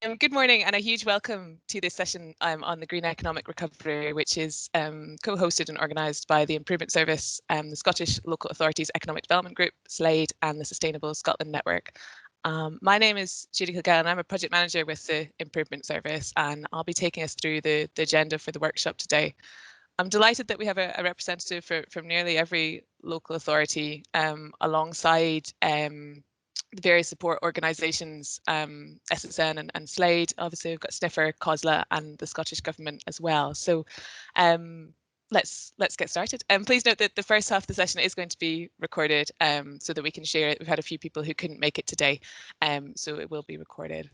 Good morning and a huge welcome to this session on the Green Economic Recovery, which is co-hosted and organised by the Improvement Service, the Scottish Local Authorities Economic Development Group, SLAED, and the Sustainable Scotland Network. My name is Judy Kilgallen and I'm a project manager with the Improvement Service, and I'll be taking us through the agenda for the workshop today. I'm delighted that we have a representative from nearly every local authority alongside the various support organisations, SSN and SLAED. Obviously, we've got Sniffer, COSLA, and the Scottish Government as well. So let's get started. Please note that the first half of the session is going to be recorded so that we can share it. We've had a few people who couldn't make it today, so it will be recorded.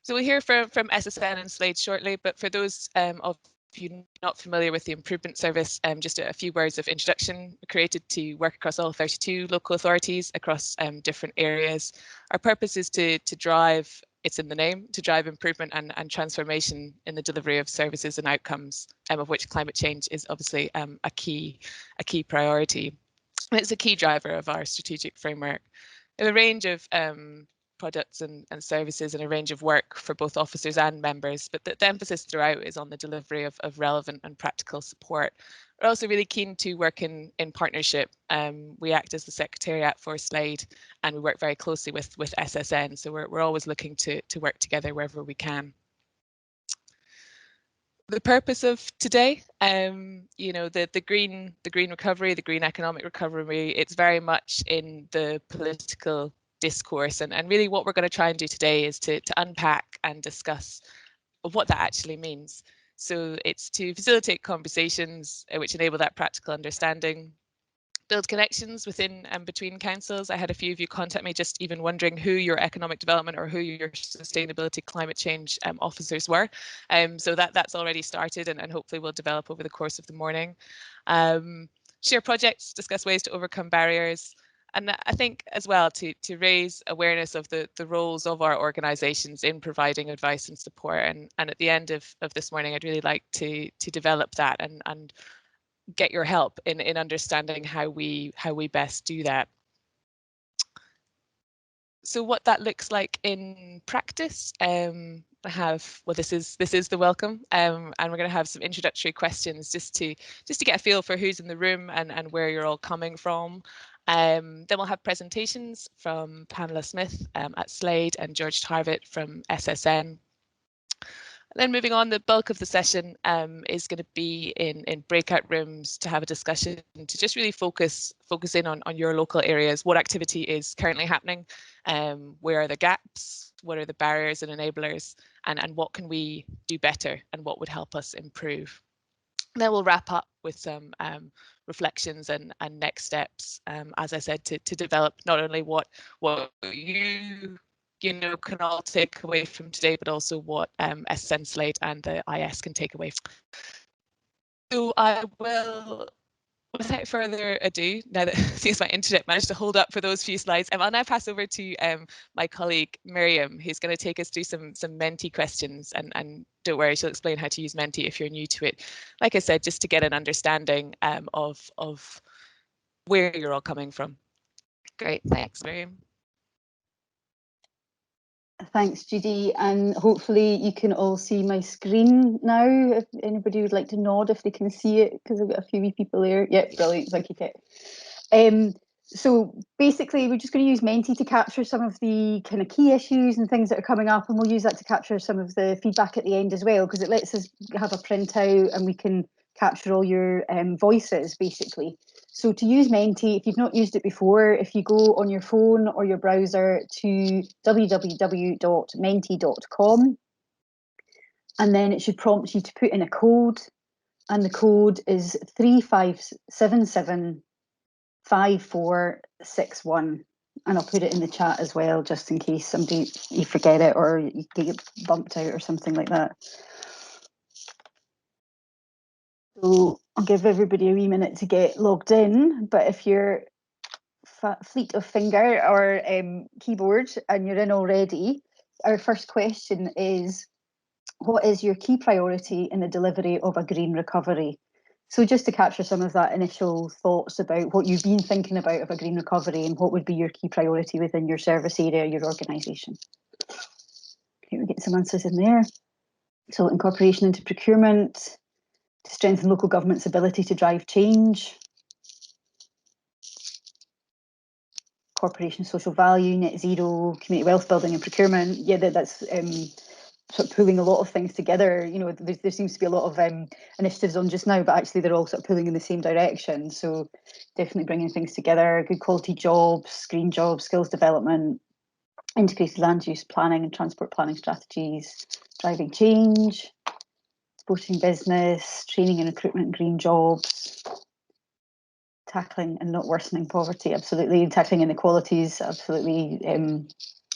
So we'll hear from SSN and SLAED shortly, but for those of you not familiar with the Improvement Service, just a few words of introduction. We're created to work across all 32 local authorities across different areas. Our purpose is to drive, it's in the name, to drive improvement and transformation in the delivery of services and outcomes, of which climate change is obviously a key priority. And it's a key driver of our strategic framework. We have a range of products and services and a range of work for both officers and members, but the emphasis throughout is on the delivery of relevant and practical support. We're also really keen to work in partnership. We act as the Secretariat for SLAED and we work very closely with SSN, so we're always looking to work together wherever we can. The purpose of today, the green recovery, the green economic recovery, it's very much in the political discourse, and really what we're going to try and do today is to unpack and discuss what that actually means. So it's to facilitate conversations which enable that practical understanding, build connections within and between councils. I had a few of you contact me just even wondering who your economic development or who your sustainability climate change officers were. So that's already started and hopefully will develop over the course of the morning. Share projects, discuss ways to overcome barriers. And I think as well to raise awareness of the roles of our organisations in providing advice and support. And at the end of this morning, I'd really like to develop that and get your help in understanding how we best do that. So what that looks like in practice, I have, well, this is the welcome, and we're going to have some introductory questions just to get a feel for who's in the room and where you're all coming from. Then we'll have presentations from Pamela Smith at SLAED and George Tarvett from SSN. And then moving on, the bulk of the session is going to be in breakout rooms to have a discussion to just really focus in on your local areas, what activity is currently happening, where are the gaps, what are the barriers and enablers, and what can we do better and what would help us improve. And then we'll wrap up with some reflections and next steps, as I said, to develop not only what you can all take away from today, but also what SSN, SLAED and the IS can take away. So I will, without further ado, now that since my internet managed to hold up for those few slides, I'll now pass over to my colleague Miriam, who's going to take us through some Menti questions, and don't worry, she'll explain how to use Menti if you're new to it. Like I said, just to get an understanding of where you're all coming from. Great, thanks, Miriam. Thanks, Judy, and hopefully you can all see my screen now. If anybody would like to nod if they can see it, because I've got a few wee people there. Yeah, brilliant, thank you, Kit. So basically, we're just going to use Menti to capture some of the kind of key issues and things that are coming up, and we'll use that to capture some of the feedback at the end as well, because it lets us have a printout and we can capture all your voices, basically. So to use Menti, if you've not used it before, if you go on your phone or your browser to www.menti.com, and then it should prompt you to put in a code, and the code is 35775461. And I'll put it in the chat as well, just in case you forget it or you get bumped out or something like that. So I'll give everybody a wee minute to get logged in, but if you're fleet of finger or keyboard and you're in already, our first question is, what is your key priority in the delivery of a green recovery? So just to capture some of that initial thoughts about what you've been thinking about of a green recovery and what would be your key priority within your service area, your organisation. some answers in there. So incorporation into procurement, to strengthen local government's ability to drive change. Corporation social value, net zero, community wealth building and procurement. Yeah, that's sort of pulling a lot of things together. You know, there seems to be a lot of initiatives on just now, but actually they're all sort of pulling in the same direction. So definitely bringing things together, good quality jobs, green jobs, skills development, integrated land use planning and transport planning strategies, driving change, supporting business, training and recruitment, green jobs, tackling and not worsening poverty, absolutely, tackling inequalities, absolutely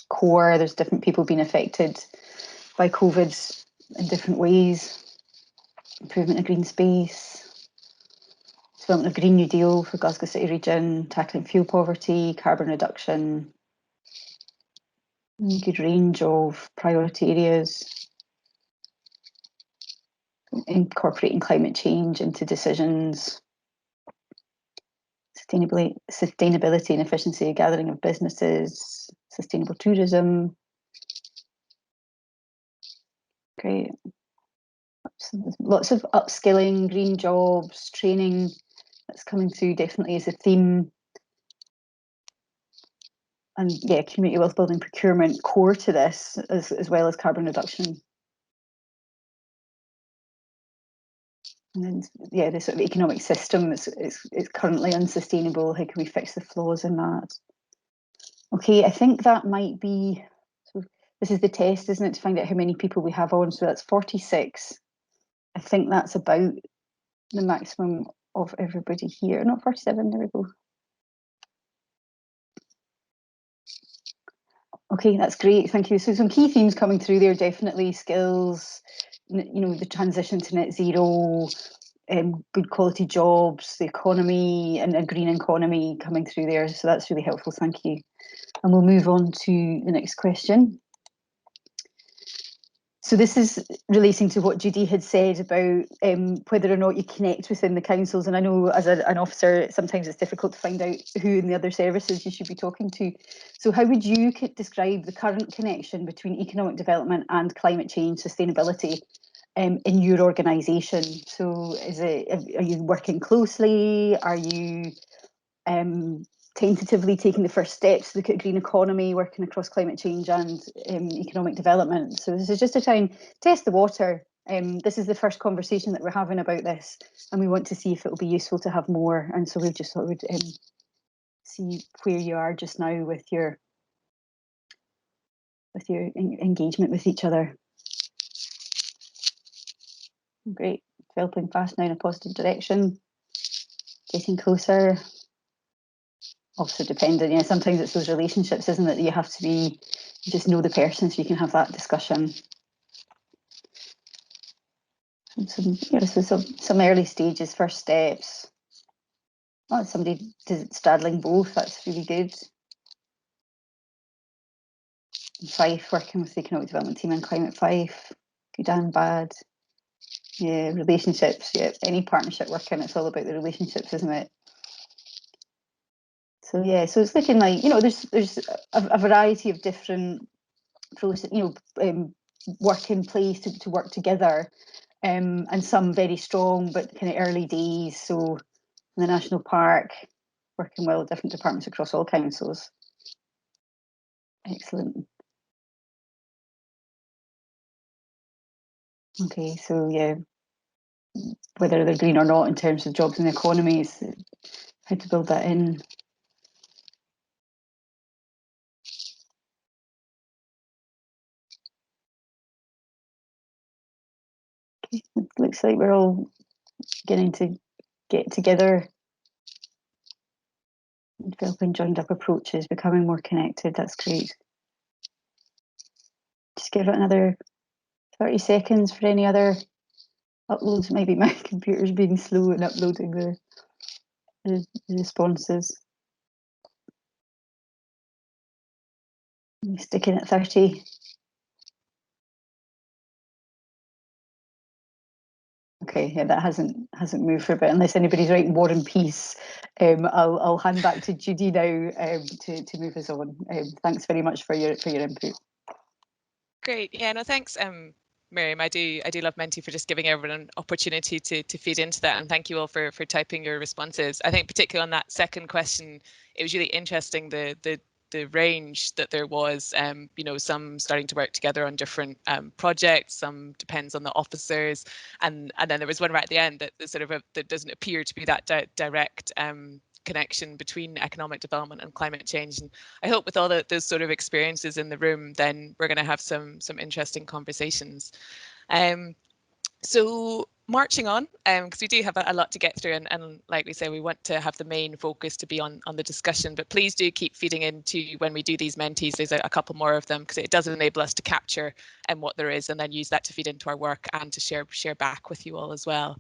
core. There's different people being affected by COVID in different ways. Improvement of green space, development of Green New Deal for Glasgow City region, tackling fuel poverty, carbon reduction, good range of priority areas, incorporating climate change into decisions, sustainability and efficiency, gathering of businesses, sustainable tourism. Great. Lots of upskilling, green jobs, training, that's coming through definitely as a theme. And yeah, community wealth building, procurement, core to this, as well as carbon reduction. And then, yeah, the sort of economic system is currently unsustainable. How can we fix the flaws in that? Okay, I think that might be, so this is the test, isn't it, to find out how many people we have on. So that's 46. I think that's about the maximum of everybody here. Not 47, there we go. Okay, that's great, thank you. So some key themes coming through there, definitely skills, you know, the transition to net zero, good quality jobs, the economy and a green economy coming through there. So that's really helpful, thank you. And we'll move on to the next question. So this is relating to what Judy had said about whether or not you connect within the councils. And I know as an officer, sometimes it's difficult to find out who in the other services you should be talking to. So how would you describe the current connection between economic development and climate change sustainability in your organisation? So are you working closely? Are you tentatively taking the first steps to look at green economy, working across climate change and economic development? So this is just to try and test the water. This is the first conversation that we're having about this, and we want to see if it will be useful to have more. And so we just thought we'd see where you are just now with your engagement with each other. Great, developing fast now in a positive direction, getting closer. Also dependent, yeah, sometimes it's those relationships, isn't it, that you have to be, you just know the person so you can have that discussion. Some early stages, first steps. Oh, somebody straddling both, that's really good. Fife, working with the economic development team and climate Fife, good and bad. Yeah, relationships, yeah, any partnership working, it's all about the relationships, isn't it? So yeah, so it's looking like, you know, there's a variety of different process, you know, work in place to work together, and some very strong but kind of early days. So in the national park, working well with different departments across all councils. Excellent. Okay, so yeah, whether they're green or not in terms of jobs and economies, how to build that in. Okay, it looks like we're all beginning to get together, developing joined up approaches, becoming more connected. That's great. Just give it another 30 seconds for any other uploads. Maybe my computer's being slow in uploading the responses. Sticking at 30. Okay, yeah, that hasn't moved for a bit. Unless anybody's writing War and Peace, I'll hand back to Judy now to move us on. Thanks very much for your input. Great. Yeah, no, thanks, Miriam. I do love Menti for just giving everyone an opportunity to feed into that, and thank you all for typing your responses. I think particularly on that second question, it was really interesting the range that there was. You know, some starting to work together on different projects, some depends on the officers, and then there was one right at the end that sort of that doesn't appear to be that direct connection between economic development and climate change. And I hope with all those sort of experiences in the room, then we're going to have some interesting conversations. So marching on, because we do have a lot to get through, and like we say, we want to have the main focus to be on the discussion, but please do keep feeding into when we do these mentees. There's a couple more of them because it does enable us to capture what there is and then use that to feed into our work and to share back with you all as well.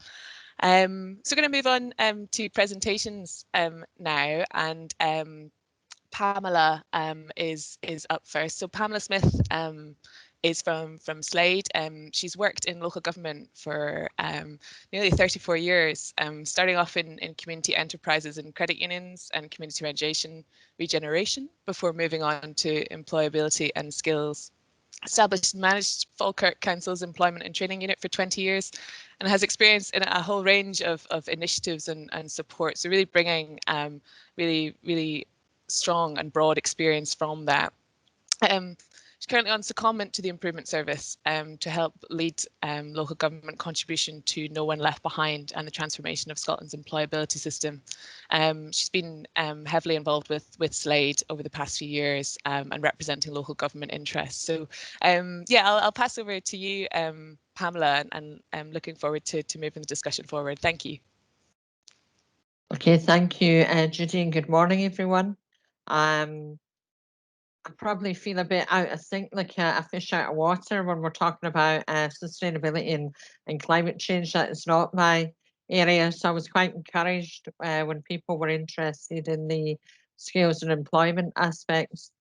So we're going to move on to presentations now, and Pamela is up first. So Pamela Smith is from SLAED. She's worked in local government for nearly 34 years, starting off in community enterprises and credit unions and community regeneration before moving on to employability and skills. Established and managed Falkirk Council's Employment and Training Unit for 20 years and has experience in a whole range of initiatives and support. So really bringing really strong and broad experience from that. She's currently on secondment to the Improvement Service to help lead local government contribution to No One Left Behind and the transformation of Scotland's employability system. She's been heavily involved with SLAED over the past few years and representing local government interests. So yeah, I'll pass over to you, Pamela, and I'm looking forward to moving the discussion forward. Thank you. Okay, thank you, Judy, and good morning, everyone. I probably feel a bit out of sync, like a fish out of water when we're talking about sustainability and climate change. That is not my area. So I was quite encouraged when people were interested in the skills and employment aspects,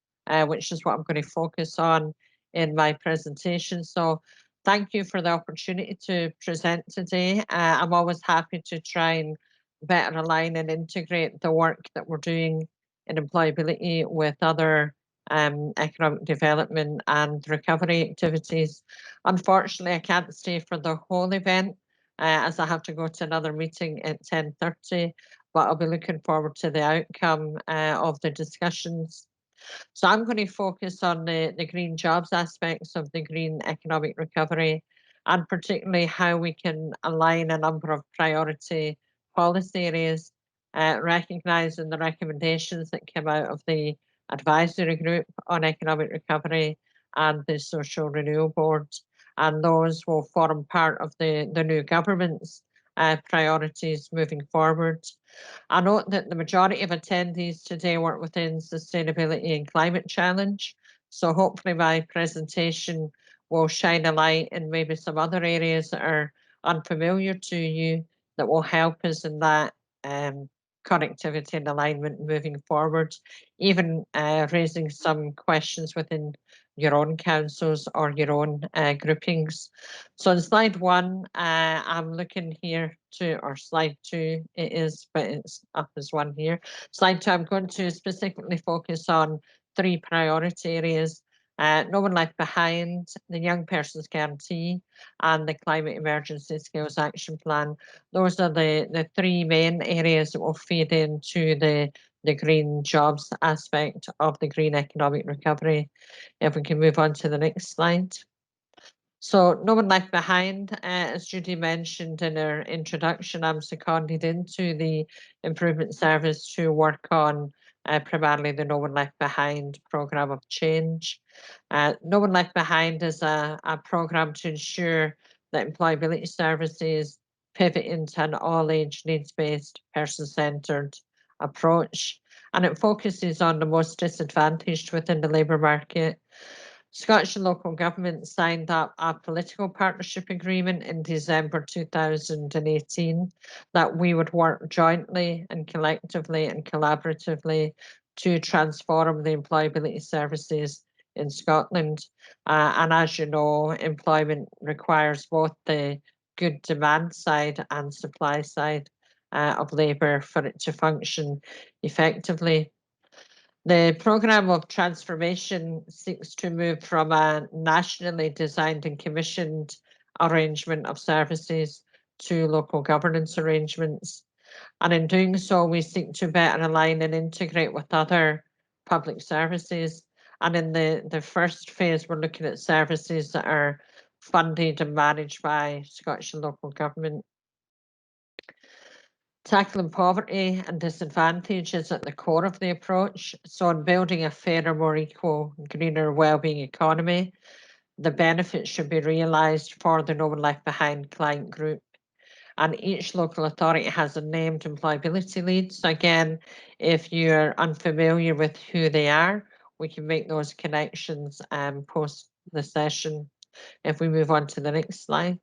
which is what I'm going to focus on in my presentation. So thank you for the opportunity to present today. I'm always happy to try and better align and integrate the work that we're doing in employability with other economic development and recovery activities. Unfortunately, I can't stay for the whole event as I have to go to another meeting at 10:30, but I'll be looking forward to the outcome of the discussions. So I'm going to focus on the green jobs aspects of the green economic recovery, and particularly how we can align a number of priority policy areas, recognising the recommendations that came out of the advisory group on economic recovery and the social renewal board, and those will form part of the new government's priorities moving forward. I note that the majority of attendees today work within sustainability and climate challenge, so hopefully my presentation will shine a light in maybe some other areas that are unfamiliar to you that will help us in that connectivity and alignment moving forward, even raising some questions within your own councils or your own groupings. So on slide 1, I'm looking here to, or slide 2 it is, but it's up as 1 here. Slide 2, I'm going to specifically focus on 3 priority areas. No One Left Behind, the Young Persons Guarantee, and the Climate Emergency Skills Action Plan. Those are the 3 main areas that will feed into the green jobs aspect of the green economic recovery. If we can move on to the next slide. So No One Left Behind, as Judy mentioned in her introduction, I'm seconded into the Improvement Service to work on primarily the No One Left Behind programme of change. No One Left Behind is a programme to ensure that employability services pivot into an all-age needs-based, person-centred approach, and it focuses on the most disadvantaged within the labour market. Scottish and local government signed up a political partnership agreement in December 2018 that we would work jointly and collectively and collaboratively to transform the employability services in Scotland. And as you know, employment requires both the good demand side and supply side of labour for it to function effectively. The programme of transformation seeks to move from a nationally designed and commissioned arrangement of services to local governance arrangements. And in doing so, we seek to better align and integrate with other public services. And in the first phase, we're looking at services that are funded and managed by Scottish and local government. Tackling poverty and disadvantage is at the core of the approach. So in building a fairer, more equal, greener wellbeing economy, the benefits should be realised for the no one left behind client group. And each local authority has a named employability lead. So again, if you're unfamiliar with who they are, we can make those connections post the session. If we move on to the next slide.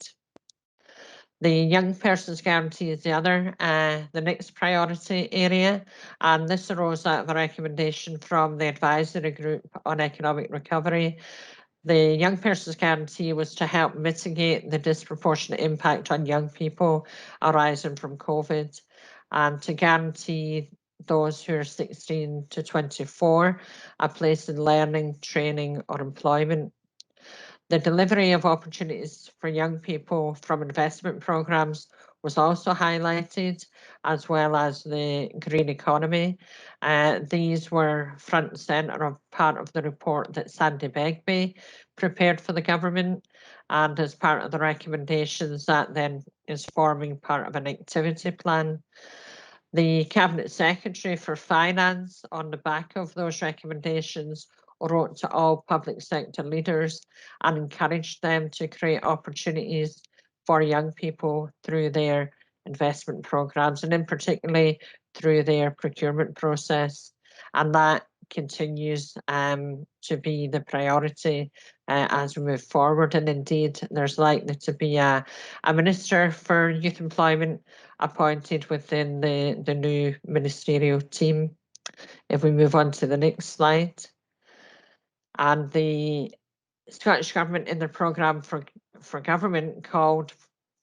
The Young Persons Guarantee is the next priority area, and this arose out of a recommendation from the advisory group on economic recovery. The Young Persons Guarantee was to help mitigate the disproportionate impact on young people arising from COVID, and to guarantee those who are 16 to 24 a place in learning, training, or employment. The delivery of opportunities for young people from investment programs was also highlighted, as well as the green economy. These were front and centre of part of the report that Sandy Begbie prepared for the government, and as part of the recommendations that then is forming part of an activity plan. The Cabinet Secretary for Finance, on the back of those recommendations, wrote to all public sector leaders and encouraged them to create opportunities for young people through their investment programs, and in particularly through their procurement process. And that continues to be the priority as we move forward. And indeed, there's likely to be a Minister for Youth Employment appointed within the new ministerial team. If we move on to the next slide. And the Scottish Government in their programme for government called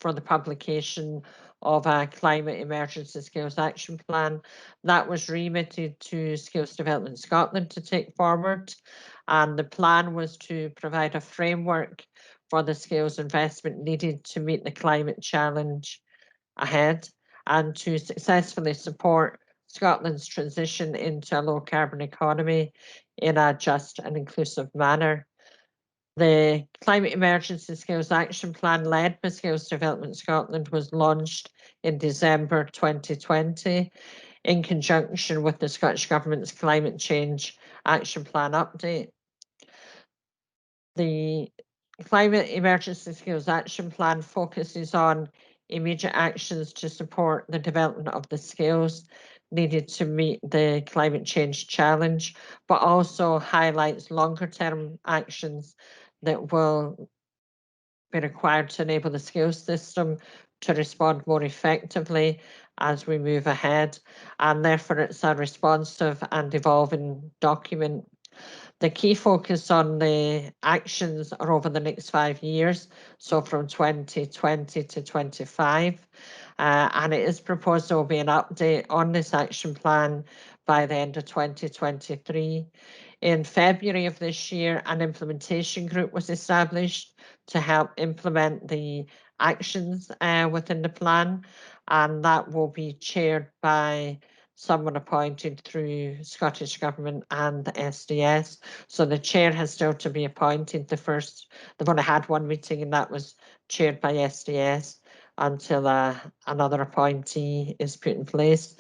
for the publication of a Climate Emergency Skills Action Plan. That was remitted to Skills Development Scotland to take forward. And the plan was to provide a framework for the skills investment needed to meet the climate challenge ahead and to successfully support Scotland's transition into a low carbon economy in a just and inclusive manner. The Climate Emergency Skills Action Plan, led by Skills Development Scotland, was launched in December 2020 in conjunction with the Scottish Government's Climate Change Action Plan update. The Climate Emergency Skills Action Plan focuses on immediate actions to support the development of the skills needed to meet the climate change challenge, but also highlights longer term actions that will be required to enable the skills system to respond more effectively as we move ahead. And therefore, it's a responsive and evolving document. The key focus on the actions are over the next 5 years, so from 2020 to 25. And it is proposed there will be an update on this action plan by the end of 2023. In February of this year, an implementation group was established to help implement the actions within the plan, and that will be chaired by someone appointed through Scottish Government and the SDS. So the chair has still to be appointed. They've only had one meeting, and that was chaired by SDS until another appointee is put in place.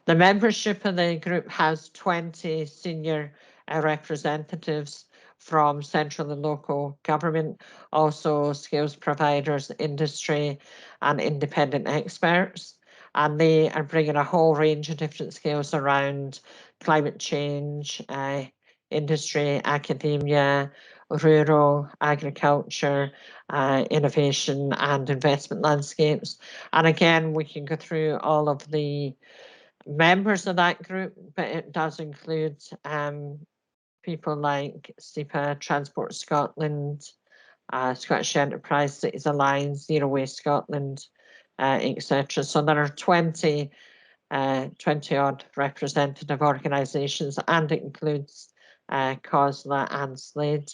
The membership of the group has 20 senior representatives from central and local government, also skills providers, industry, and independent experts. And they are bringing a whole range of different skills around climate change, industry, academia, rural, agriculture, innovation and investment landscapes. And again, we can go through all of the members of that group, but it does include people like SEPA, Transport Scotland, Scottish Enterprise Cities Alliance, Zero Waste Scotland, etc. So there are 20 20 odd representative organisations, and it includes COSLA and SLAED.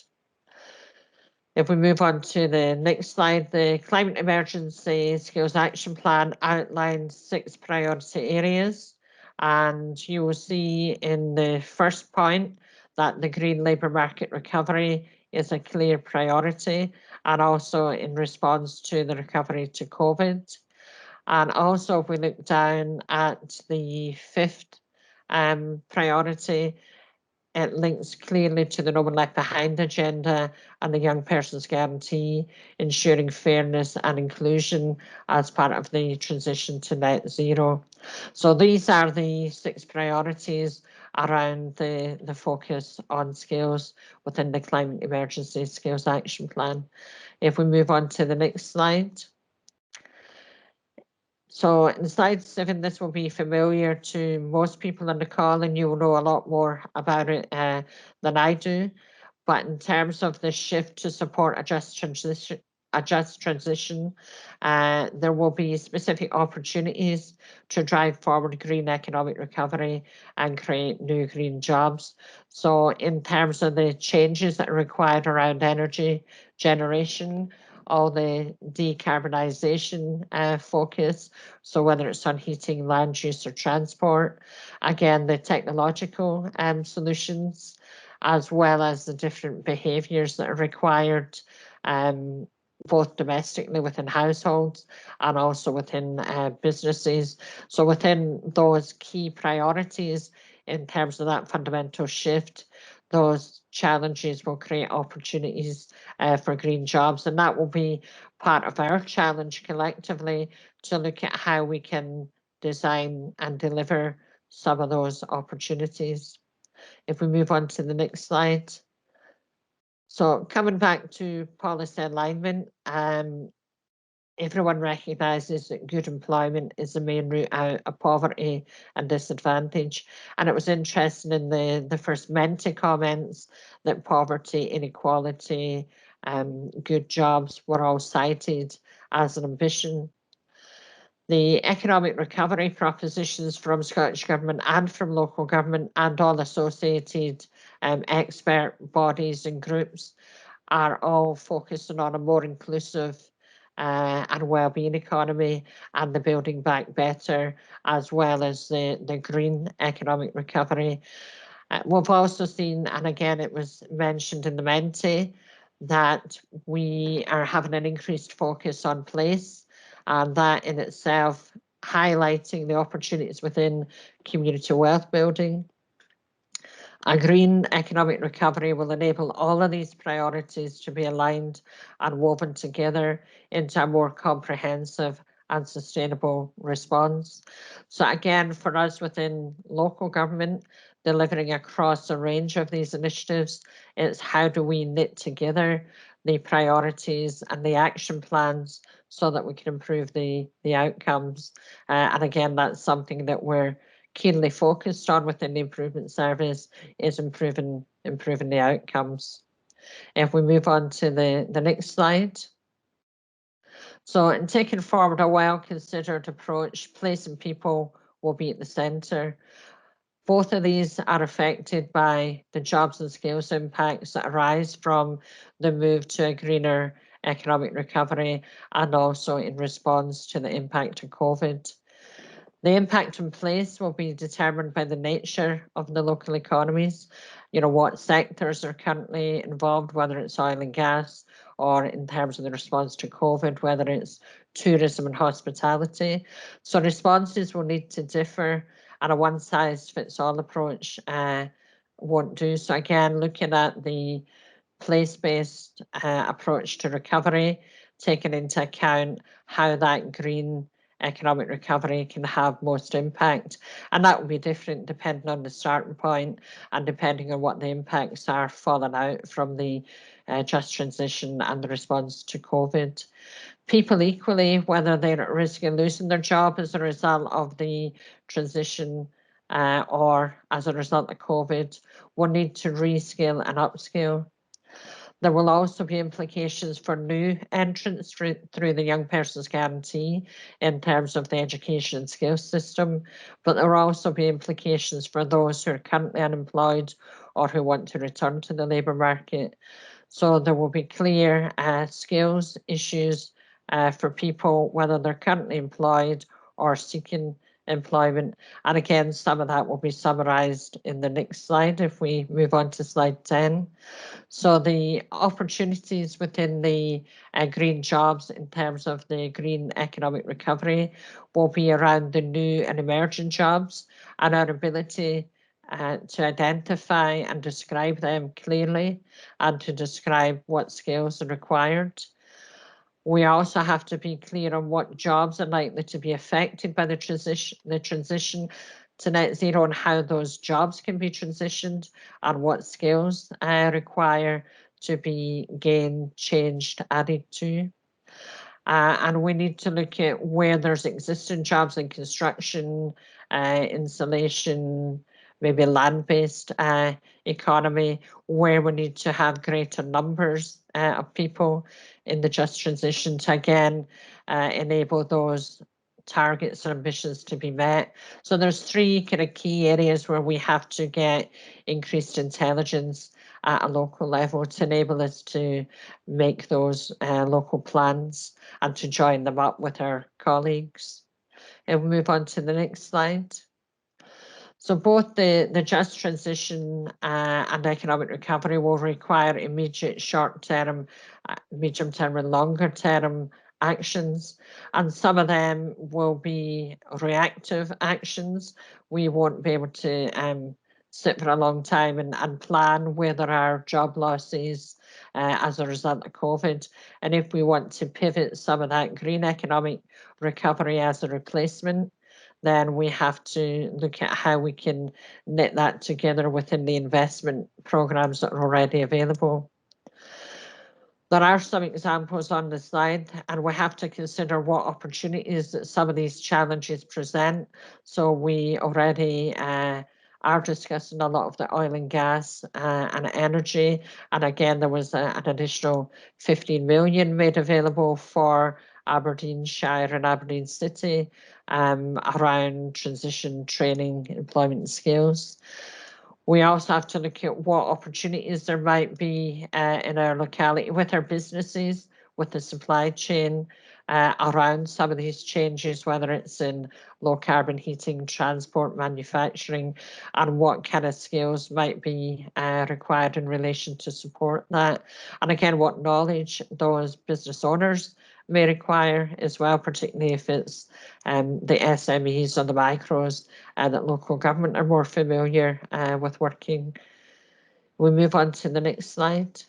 If we move on to the next slide, the Climate Emergency Skills Action Plan outlines 6 priority areas, and you will see in the first point that the green labour market recovery is a clear priority, and also in response to the recovery to COVID. And also, if we look down at the 5th priority, it links clearly to the No One Left Behind agenda and the Young Person's Guarantee, ensuring fairness and inclusion as part of the transition to net zero. So these are the 6 priorities around the focus on skills within the Climate Emergency Skills Action Plan. If we move on to the next slide. So in slide 7, this will be familiar to most people on the call, and you will know a lot more about it than I do. But in terms of the shift to support a just transition, there will be specific opportunities to drive forward green economic recovery and create new green jobs. So in terms of the changes that are required around energy generation, all the decarbonisation focus, so whether it's on heating, land use or transport, again, the technological solutions, as well as the different behaviours that are required, both domestically within households and also within businesses. So within those key priorities, in terms of that fundamental shift, those challenges will create opportunities for green jobs, and that will be part of our challenge collectively to look at how we can design and deliver some of those opportunities. If we move on to the next slide. So coming back to policy alignment, everyone recognises that good employment is the main route out of poverty and disadvantage. And it was interesting in the first Menti comments that poverty, inequality, good jobs were all cited as an ambition. The economic recovery propositions from Scottish Government and from local government and all associated expert bodies and groups are all focusing on a more inclusive and wellbeing economy and the building back better, as well as the green economic recovery. We've also seen, and again it was mentioned in the Menti, that we are having an increased focus on place, and that in itself highlighting the opportunities within community wealth building. A green economic recovery will enable all of these priorities to be aligned and woven together into a more comprehensive and sustainable response. So again, for us within local government, delivering across a range of these initiatives, it's how do we knit together the priorities and the action plans so that we can improve the outcomes. And again, that's something that we're keenly focused on within the improvement service, is improving the outcomes. If we move on to the next slide. So in taking forward a well-considered approach, place and people will be at the centre. Both of these are affected by the jobs and skills impacts that arise from the move to a greener economic recovery, and also in response to the impact of COVID. The impact in place will be determined by the nature of the local economies, you know, what sectors are currently involved, whether it's oil and gas, or in terms of the response to COVID, whether it's tourism and hospitality. So responses will need to differ, and a one-size-fits-all approach won't do. So again, looking at the place-based approach to recovery, taking into account how that green economic recovery can have most impact, and that will be different depending on the starting point and depending on what the impacts are falling out from the just transition and the response to COVID. People equally, whether they're at risk of losing their job as a result of the transition or as a result of COVID, will need to reskill and upskill. There will also be implications for new entrants through the Young Person's Guarantee in terms of the education and skills system, but there will also be implications for those who are currently unemployed or who want to return to the labour market. So there will be clear skills issues for people, whether they're currently employed or seeking employment. And again, some of that will be summarised in the next slide if we move on to slide 10. So the opportunities within the green jobs in terms of the green economic recovery will be around the new and emerging jobs and our ability to identify and describe them clearly and to describe what skills are required. We also have to be clear on what jobs are likely to be affected by the transition to net zero and how those jobs can be transitioned and what skills require to be gained, changed, added to. And we need to look at where there's existing jobs in construction, installation, maybe land-based economy, where we need to have greater numbers of people in the just transition to again enable those targets and ambitions to be met. So there's three kind of key areas where we have to get increased intelligence at a local level to enable us to make those local plans and to join them up with our colleagues. And we'll move on to the next slide. So both the just transition and economic recovery will require immediate short-term, medium-term and longer-term actions, and some of them will be reactive actions. We won't be able to sit for a long time and plan where there are job losses as a result of COVID. And if we want to pivot some of that green economic recovery as a replacement, then we have to look at how we can knit that together within the investment programs that are already available. There are some examples on the slide, and we have to consider what opportunities that some of these challenges present. So we already are discussing a lot of the oil and gas and energy. And again, there was an additional 15 million made available for Aberdeenshire and Aberdeen City around transition training, employment and skills. We also have to look at what opportunities there might be in our locality with our businesses, with the supply chain around some of these changes, whether it's in low carbon heating, transport, manufacturing, and what kind of skills might be required in relation to support that. And again, what knowledge those business owners may require as well, particularly if it's the SMEs or the micros that local government are more familiar with working. We move on to the next slide.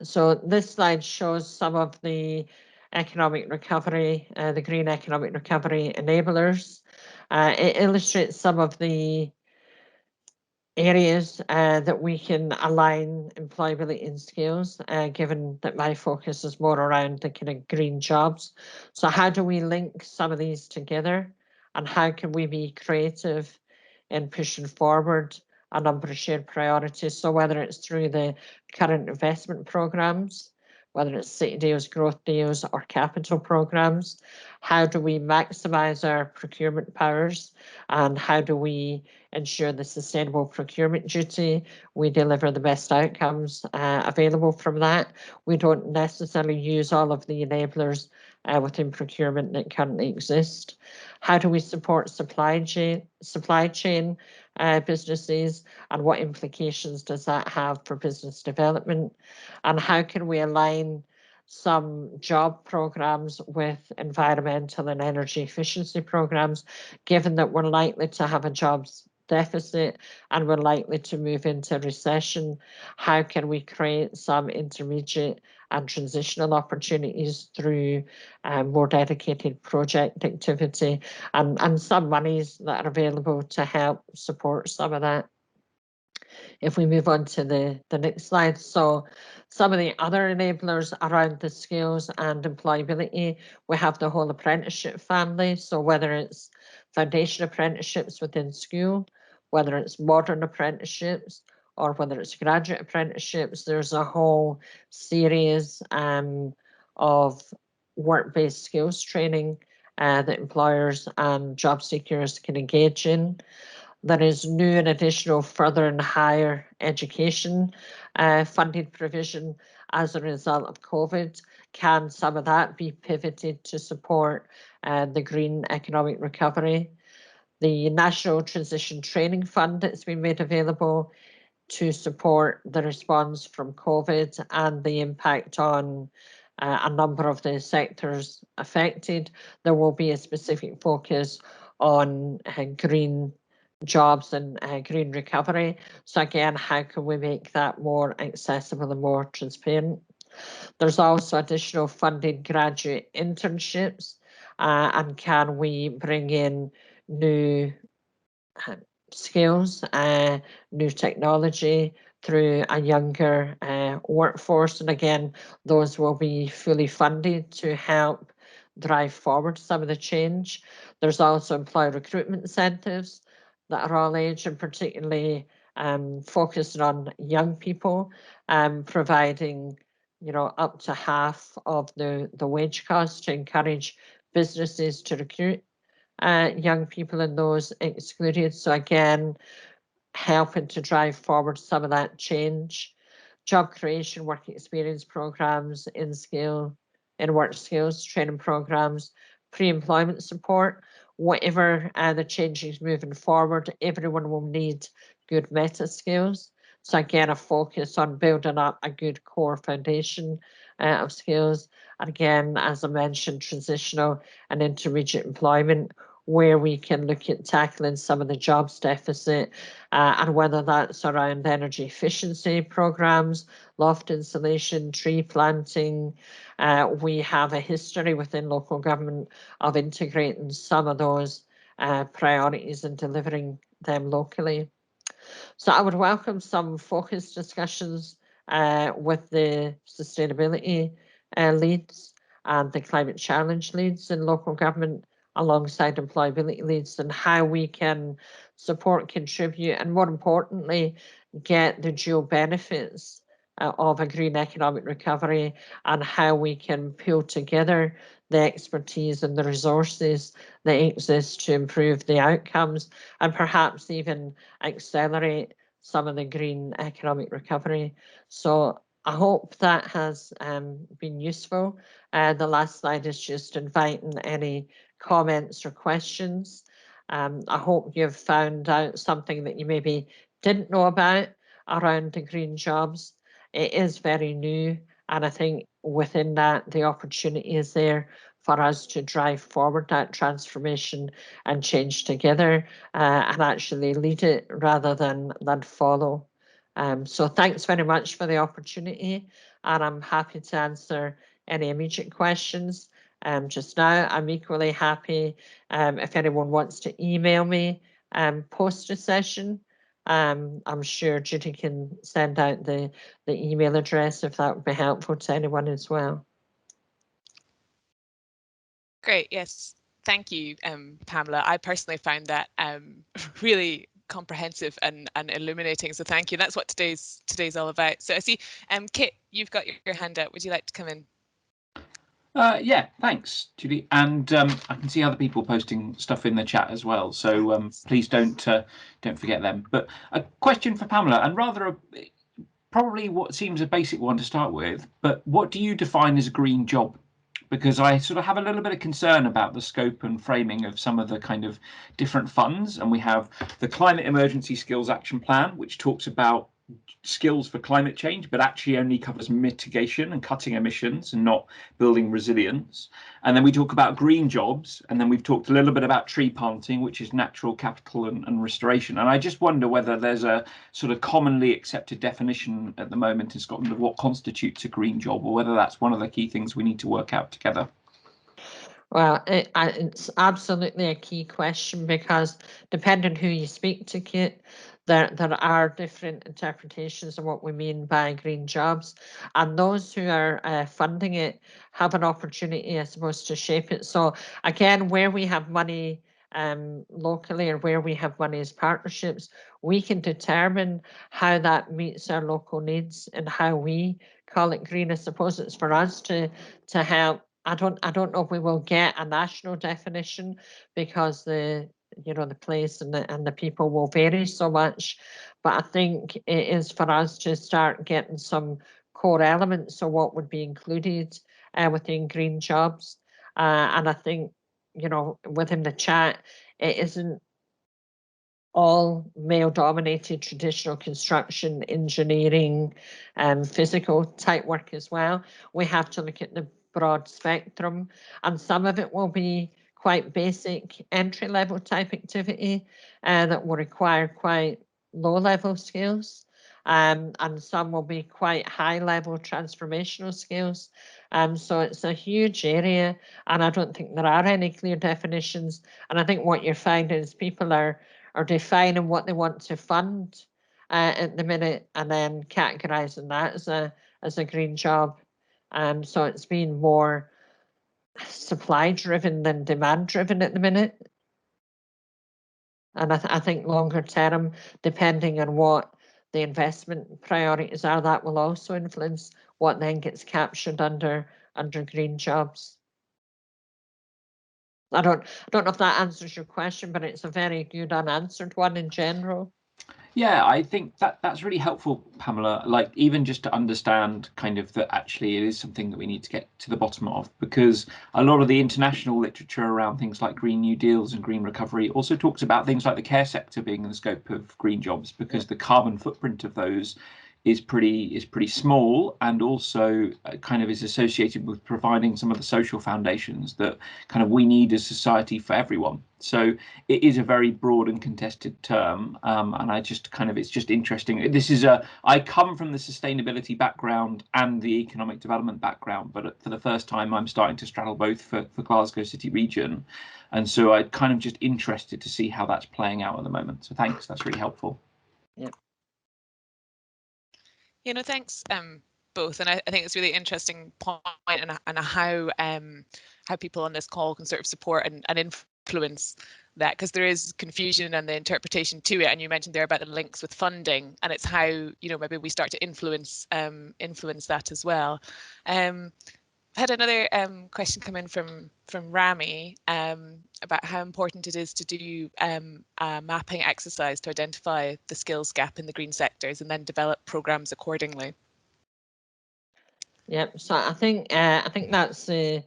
So this slide shows some of the economic recovery, the green economic recovery enablers. It illustrates some of the areas that we can align employability and skills, given that my focus is more around the kind of green jobs. So how do we link some of these together, and how can we be creative in pushing forward a number of shared priorities? So whether it's through the current investment programs, whether it's city deals, growth deals, or capital programs, how do we maximise our procurement powers, and how do we ensure the sustainable procurement duty, we deliver the best outcomes available from that. We don't necessarily use all of the enablers within procurement that currently exist. How do we support supply chain businesses, and what implications does that have for business development? And how can we align some job programs with environmental and energy efficiency programs, given that we're likely to have a jobs deficit and we're likely to move into recession? How can we create some intermediate and transitional opportunities through more dedicated project activity and some monies that are available to help support some of that? If we move on to the next slide. So some of the other enablers around the skills and employability, we have the whole apprenticeship family. So whether it's foundation apprenticeships within school, whether it's modern apprenticeships, or whether it's graduate apprenticeships. There's a whole series of work-based skills training that employers and job seekers can engage in. There is new and additional further and higher education funding provision as a result of COVID. Can some of that be pivoted to support the green economic recovery? The National Transition Training Fund that's been made available to support the response from COVID and the impact on a number of the sectors affected. There will be a specific focus on green jobs and green recovery. So again, how can we make that more accessible and more transparent? There's also additional funded graduate internships, and can we bring in new skills, new technology through a younger workforce? And again, those will be fully funded to help drive forward some of the change. There's also employer recruitment incentives that are all age and particularly focused on young people, providing up to half of the wage cost to encourage businesses to recruit young people and those excluded. So again, helping to drive forward some of that change. Job creation, work experience programs, in-work skills training programs, pre-employment support. Whatever the changes moving forward, everyone will need good meta skills. So again, a focus on building up a good core foundation of skills. And again, as I mentioned, transitional and intermediate employment, where we can look at tackling some of the jobs deficit, and whether that's around energy efficiency programs, loft insulation, tree planting. We have a history within local government of integrating some of those priorities and delivering them locally. So I would welcome some focused discussions with the sustainability leads and the climate challenge leads in local government, alongside employability leads, and how we can support, contribute, and more importantly, get the dual benefits of a green economic recovery, and how we can pull together the expertise and the resources that exist to improve the outcomes and perhaps even accelerate some of the green economic recovery. So I hope that has been useful. The last slide is just inviting any comments or questions. I hope you've found out something that you maybe didn't know about around the green jobs. It is very new, and I think within that, the opportunity is there for us to drive forward that transformation and change together, and actually lead it rather than follow. So thanks very much for the opportunity, and I'm happy to answer any immediate questions. Just now, I'm equally happy if anyone wants to email me post a session. I'm sure Judy can send out the email address if that would be helpful to anyone as well. Great, yes, thank you, Pamela. I personally found that really comprehensive and illuminating, so thank you. That's what today's all about. So I see, Kit, you've got your hand up. Would you like to come in? Yeah, thanks, Judy. And I can see other people posting stuff in the chat as well, so please don't forget them. But a question for Pamela, and rather probably what seems a basic one to start with, but what do you define as a green job? Because I sort of have a little bit of concern about the scope and framing of some of the kind of different funds. And we have the Climate Emergency Skills Action Plan, which talks about skills for climate change, but actually only covers mitigation and cutting emissions and not building resilience. And then we talk about green jobs, and then we've talked a little bit about tree planting, which is natural capital and restoration. And I just wonder whether there's a sort of commonly accepted definition at the moment in Scotland of what constitutes a green job, or whether that's one of the key things we need to work out together. Well, it's absolutely a key question, because depending who you speak to, Kate, there are different interpretations of what we mean by green jobs, and those who are funding it have an opportunity, I suppose, to shape it. So again, where we have money locally, or where we have money as partnerships, we can determine how that meets our local needs and how we call it green. I suppose it's for us to help. I don't know if we will get a national definition, because the place and the people will vary so much, but I think it is for us to start getting some core elements of what would be included within green jobs. And I think, within the chat, it isn't all male-dominated traditional construction, engineering, physical type work as well. We have to look at the broad spectrum, and some of it will be quite basic entry-level type activity that will require quite low-level skills. And some will be quite high-level transformational skills. So it's a huge area, and I don't think there are any clear definitions. And I think what you're finding is people are defining what they want to fund at the minute, and then categorising that as a green job. So it's been more supply driven than demand driven at the minute. And I think longer term, depending on what the investment priorities are, that will also influence what then gets captured under green jobs. I don't know if that answers your question, but it's a very good unanswered one in general. Yeah, I think that's really helpful, Pamela. Like, even just to understand kind of that actually it is something that we need to get to the bottom of, because a lot of the international literature around things like Green New Deals and green recovery also talks about things like the care sector being in the scope of green jobs, because the carbon footprint of those is pretty small, and also kind of is associated with providing some of the social foundations that kind of we need as society for everyone. So it is a very broad and contested term, and I just kind of, it's just interesting. This is I come from the sustainability background and the economic development background, but for the first time I'm starting to straddle both for Glasgow City region, and so I'm kind of just interested to see how that's playing out at the moment. So thanks, that's really helpful. Yeah. Thanks both, and I think it's a really interesting point, and how people on this call can sort of support and influence that, because there is confusion and the interpretation to it. And you mentioned there about the links with funding, and it's how maybe we start to influence that as well. I had another question come in from Rami about how important it is to do a mapping exercise to identify the skills gap in the green sectors and then develop programs accordingly. Yep. So I think that's the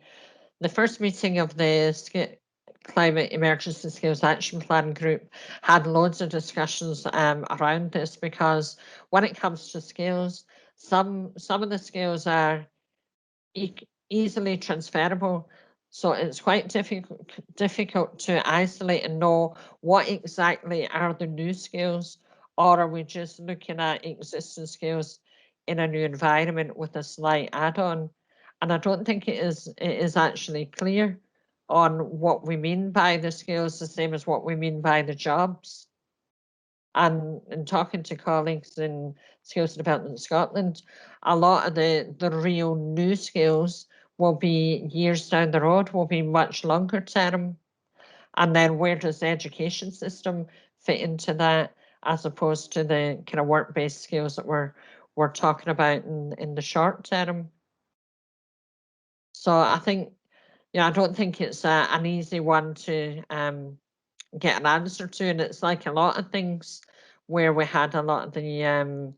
first meeting of the Climate Emergency Skills Action Plan group had loads of discussions around this, because when it comes to skills, some of the skills are easily transferable, so it's quite difficult to isolate and know what exactly are the new skills, or are we just looking at existing skills in a new environment with a slight add-on. And I don't think it is actually clear on what we mean by the skills, the same as what we mean by the jobs. And in talking to colleagues in Skills Development Scotland, a lot of the real new skills will be years down the road, will be much longer term. And then where does the education system fit into that, as opposed to the kind of work-based skills that we're talking about in the short term? So I think, I don't think it's an easy one to get an answer to, and it's like a lot of things where we had a lot of the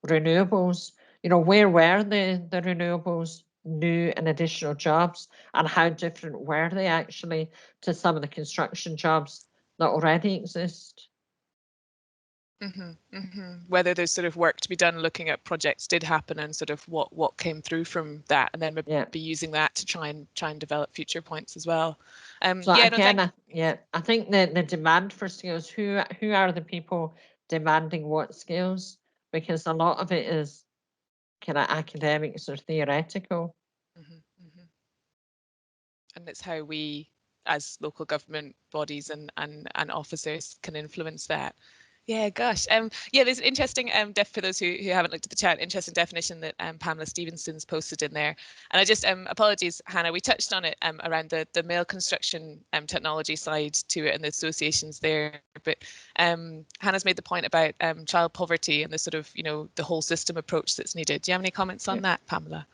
renewables. Where were the renewables new and additional jobs, and how different were they actually to some of the construction jobs that already exist? Whether there's sort of work to be done looking at projects did happen, and sort of what came through from that, and then maybe using that to try and develop future points as well. So again, I think the demand for skills, who are the people demanding what skills? Because a lot of it is kind of academics or theoretical. And it's how we, as local government bodies and officers, can influence that. Yeah, gosh. Yeah, there's an interesting for those who haven't looked at the chat, interesting definition that Pamela Stevenson's posted in there. And I just apologies, Hannah, we touched on it around the mail construction technology side to it and the associations there. But Hannah's made the point about child poverty and the sort of, the whole system approach that's needed. Do you have any comments on that, Pamela?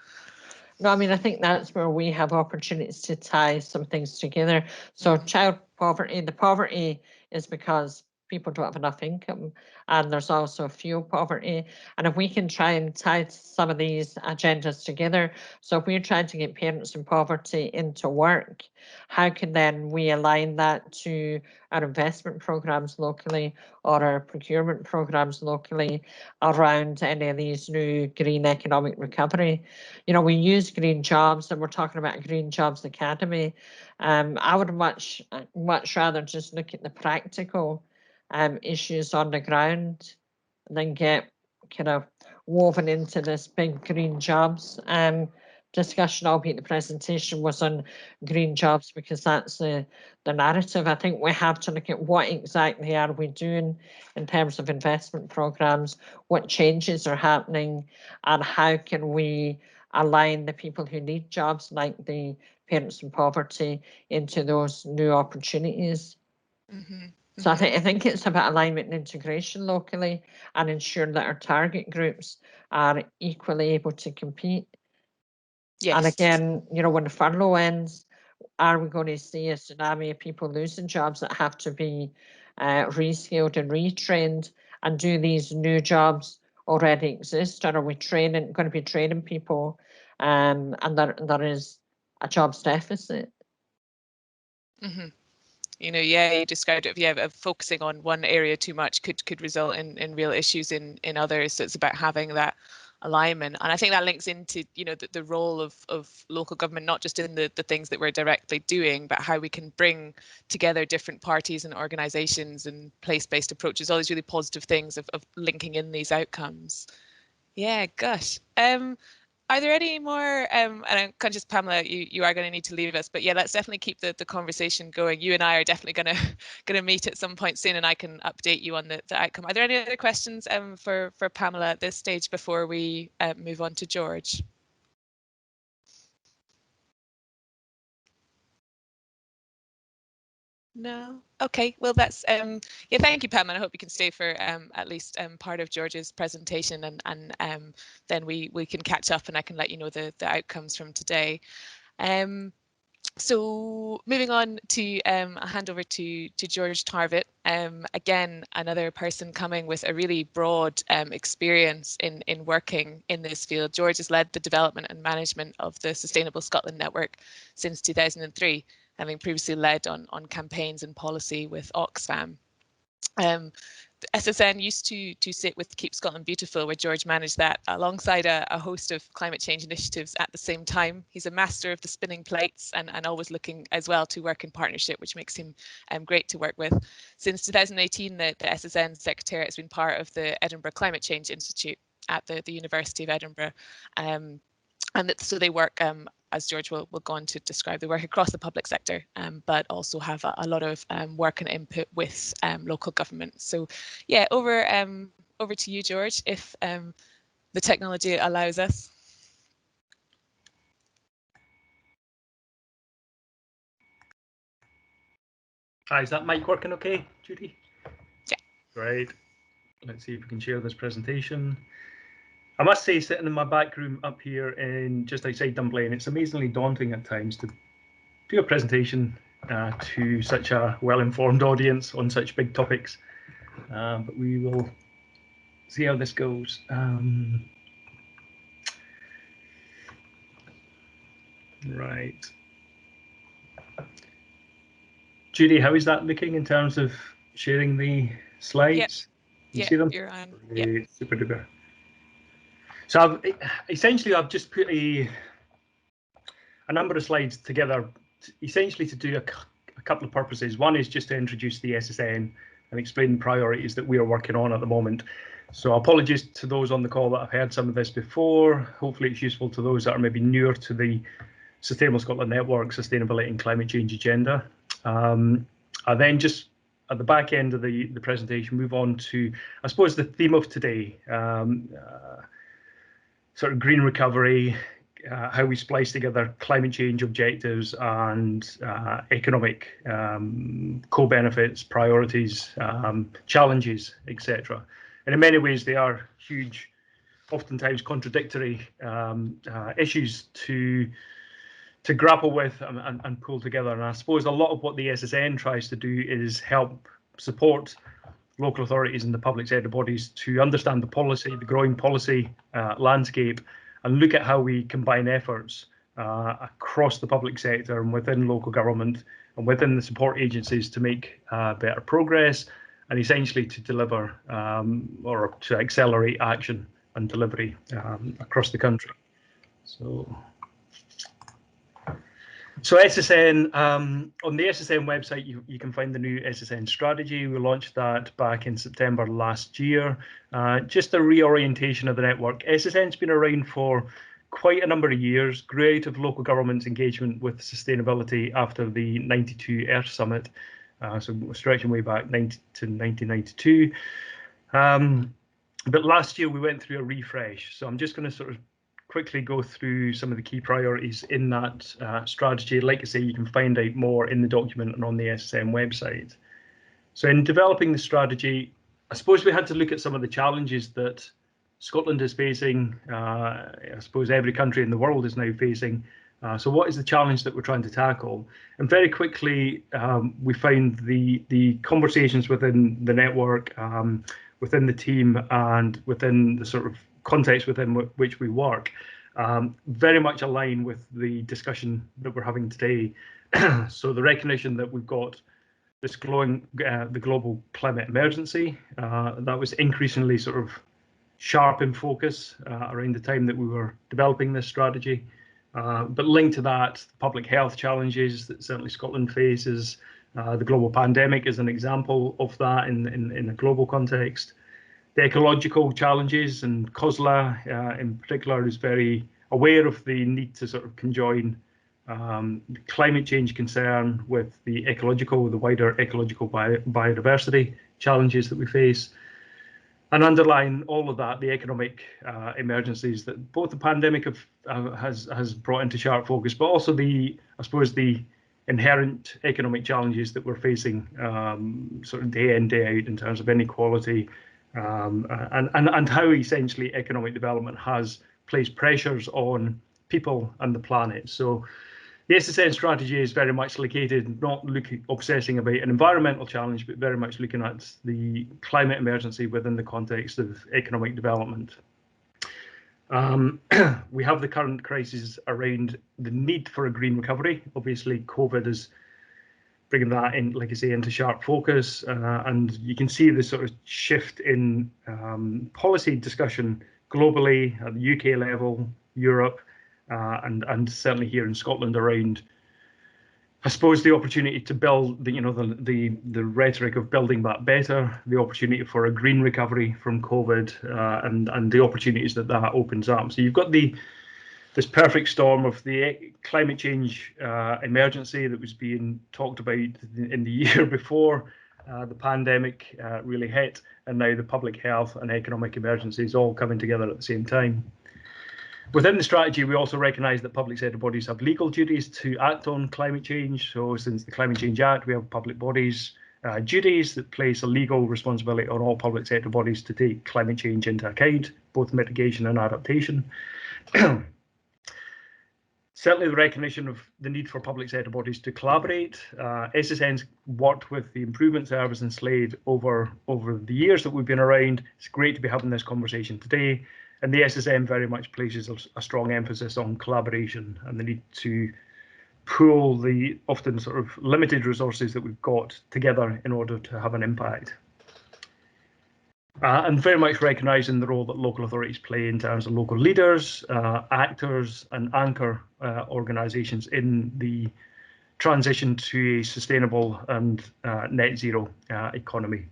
No, I mean, I think that's where we have opportunities to tie some things together. So child poverty, the poverty is because people don't have enough income, and there's also fuel poverty. And if we can try and tie some of these agendas together, so if we're trying to get parents in poverty into work, how can then we align that to our investment programs locally or our procurement programs locally around any of these new green economic recovery? We use green jobs, and we're talking about a Green Jobs Academy. I would much rather just look at the practical issues on the ground than get kind of woven into this big green jobs discussion, albeit the presentation was on green jobs because that's the narrative. I think we have to look at what exactly are we doing in terms of investment programs, what changes are happening, and how can we align the people who need jobs, like the parents in poverty, into those new opportunities. So I think it's about alignment and integration locally, and ensure that our target groups are equally able to compete. Yes. And again, when the furlough ends, are we going to see a tsunami of people losing jobs that have to be reskilled and retrained? And do these new jobs already exist, or are we going to be training people and there is a jobs deficit? Yeah, you described it. Of focusing on one area too much could result in real issues in others. So it's about having that alignment, and I think that links into the role of local government, not just in the things that we're directly doing, but how we can bring together different parties and organizations and place-based approaches, all these really positive things of linking in these outcomes. Yeah, gosh. Are there any more, and I'm conscious, Pamela, you are going to need to leave us, but yeah, let's definitely keep the conversation going. You and I are definitely going to meet at some point soon, and I can update you on the outcome. Are there any other questions for Pamela at this stage before we move on to George? No. Okay. Well, that's yeah. Thank you, Pam, and I hope you can stay for at least part of George's presentation, and then we can catch up, and I can let you know the outcomes from today. So moving on to I'll hand over to George Tarvett. Again, another person coming with a really broad experience in working in this field. George has led the development and management of the Sustainable Scotland Network since 2003. Having previously led on campaigns and policy with Oxfam. The SSN used to sit with Keep Scotland Beautiful, where George managed that alongside a host of climate change initiatives at the same time. He's a master of the spinning plates and always looking as well to work in partnership, which makes him great to work with. Since 2018, the SSN Secretariat has been part of the Edinburgh Climate Change Institute at the University of Edinburgh. And so they work, as George will go on to describe, they work across the public sector, but also have a lot of work and input with local government. So yeah, over to you, George, if the technology allows us. Hi, is that mic working okay, Judy? Yeah. Great. Let's see if we can share this presentation. I must say, sitting in my back room up here in just outside Dunblane, it's amazingly daunting at times to do a presentation to such a well-informed audience on such big topics. But we will see how this goes. Right. Judy, how is that looking in terms of sharing the slides? Yep. You see them? You're on. Yep. Super duper. So I've just put a number of slides together, essentially to do a couple of purposes. One is just to introduce the SSN and explain the priorities that we are working on at the moment. So apologies to those on the call that have heard some of this before. Hopefully it's useful to those that are maybe newer to the Sustainable Scotland Network, Sustainability and Climate Change agenda. I then just at the back end of the presentation, move on to, I suppose, the theme of today, sort of green recovery, how we splice together climate change objectives and economic co-benefits, priorities, challenges, etc. And in many ways, they are huge, oftentimes contradictory issues to grapple with and pull together. And I suppose a lot of what the SSN tries to do is help support local authorities and the public sector bodies to understand the policy, the growing policy landscape, and look at how we combine efforts across the public sector and within local government and within the support agencies to make better progress and essentially to deliver or to accelerate action and delivery across the country. So SSN, on the SSN website, you can find the new SSN strategy. We launched that back in September last year. Just a reorientation of the network. SSN's been around for quite a number of years, grew out of local government's engagement with sustainability after the 92 Earth Summit, so stretching way back to 1992. But last year we went through a refresh. So I'm just going to sort of quickly go through some of the key priorities in that strategy. Like I say, you can find out more in the document and on the SSN website. So in developing the strategy, I suppose we had to look at some of the challenges that Scotland is facing. I suppose every country in the world is now facing. So what is the challenge that we're trying to tackle? And very quickly, we found the conversations within the network, within the team, and within the sort of context within which we work, very much align with the discussion that we're having today. So the recognition that we've got this the global climate emergency, that was increasingly sort of sharp in focus around the time that we were developing this strategy. But linked to that, the public health challenges that certainly Scotland faces, the global pandemic is an example of that in a global context. The ecological challenges, and COSLA in particular is very aware of the need to sort of conjoin the climate change concern with the wider ecological biodiversity challenges that we face. And underlying all of that, the economic emergencies that both the pandemic has brought into sharp focus, but also I suppose the inherent economic challenges that we're facing sort of day in, day out in terms of inequality, and how essentially economic development has placed pressures on people and the planet. So the SSN strategy is very much located, not obsessing about an environmental challenge, but very much looking at the climate emergency within the context of economic development. We have the current crisis around the need for a green recovery. Obviously, COVID is bringing that in, like I say, into sharp focus, and you can see the sort of shift in policy discussion globally at the UK level, Europe, and certainly here in Scotland around, I suppose, the opportunity to build the rhetoric of building back better, the opportunity for a green recovery from COVID, and the opportunities that opens up. So you've got this perfect storm of the climate change emergency that was being talked about in the year before the pandemic really hit, and now the public health and economic emergencies all coming together at the same time. Within the strategy, we also recognise that public sector bodies have legal duties to act on climate change. So since the Climate Change Act, we have public bodies duties that place a legal responsibility on all public sector bodies to take climate change into account, both mitigation and adaptation. Certainly the recognition of the need for public sector bodies to collaborate. SSN's worked with the Improvement Service and SLAED over the years that we've been around. It's great to be having this conversation today. And the SSN very much places a strong emphasis on collaboration and the need to pool the often sort of limited resources that we've got together in order to have an impact. And very much recognising the role that local authorities play in terms of local leaders, actors and anchor organisations in the transition to a sustainable and net zero economy.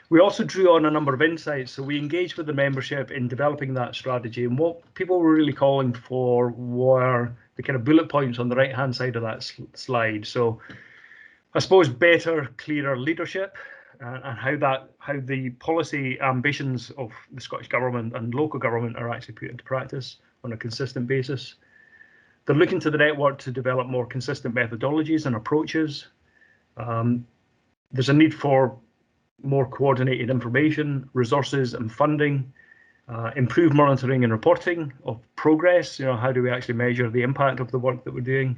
We also drew on a number of insights, so we engaged with the membership in developing that strategy, and what people were really calling for were the kind of bullet points on the right-hand side of that slide. So I suppose better, clearer leadership, and how the policy ambitions of the Scottish Government and local government are actually put into practice on a consistent basis. They're looking to the network to develop more consistent methodologies and approaches. There's a need for more coordinated information, resources and funding, improved monitoring and reporting of progress. How do we actually measure the impact of the work that we're doing?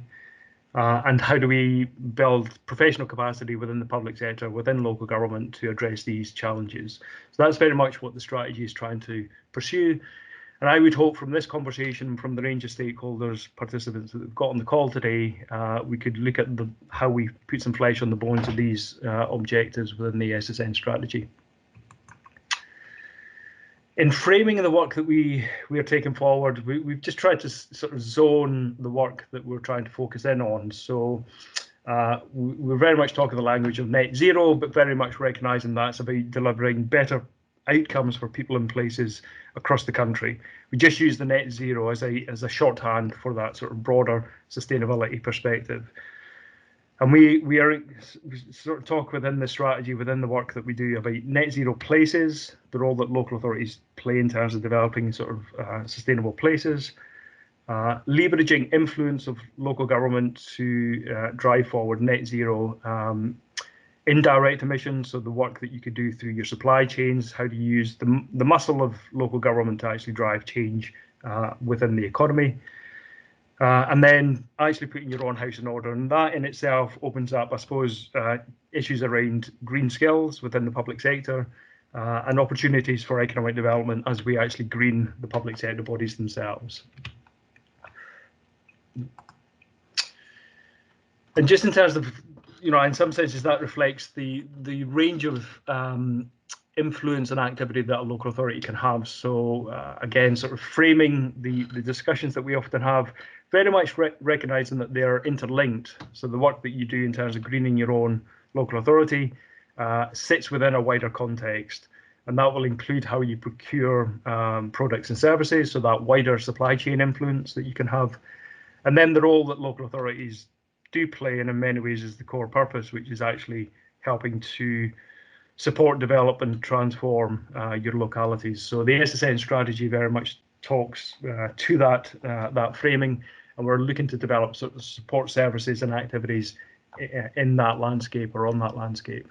And how do we build professional capacity within the public sector, within local government to address these challenges? So that's very much what the strategy is trying to pursue. And I would hope from this conversation, from the range of stakeholders, participants that we've got on the call today, we could look at how we put some flesh on the bones of these objectives within the SSN strategy. In framing the work that we are taking forward, we've just tried to sort of zone the work that we're trying to focus in on. So we're very much talking the language of net zero, but very much recognising that's about delivering better outcomes for people and places across the country. We just use the net zero as a shorthand for that sort of broader sustainability perspective. And we sort of talk within the strategy, within the work that we do, about net zero places, the role that local authorities play in terms of developing sort of sustainable places, leveraging influence of local government to drive forward net zero indirect emissions, so the work that you could do through your supply chains, how do you use the muscle of local government to actually drive change within the economy. And then actually putting your own house in order. And that in itself opens up, I suppose, issues around green skills within the public sector and opportunities for economic development as we actually green the public sector bodies themselves. And just in terms of, in some senses that reflects the range of influence and activity that a local authority can have. So again, sort of framing the discussions that we often have, very much recognising that they're interlinked. So the work that you do in terms of greening your own local authority sits within a wider context. And that will include how you procure products and services, so that wider supply chain influence that you can have. And then the role that local authorities do play, and in many ways is the core purpose, which is actually helping to support, develop and transform your localities. So the SSN strategy very much talks to that framing, and we're looking to develop sort of support services and activities in that landscape or on that landscape.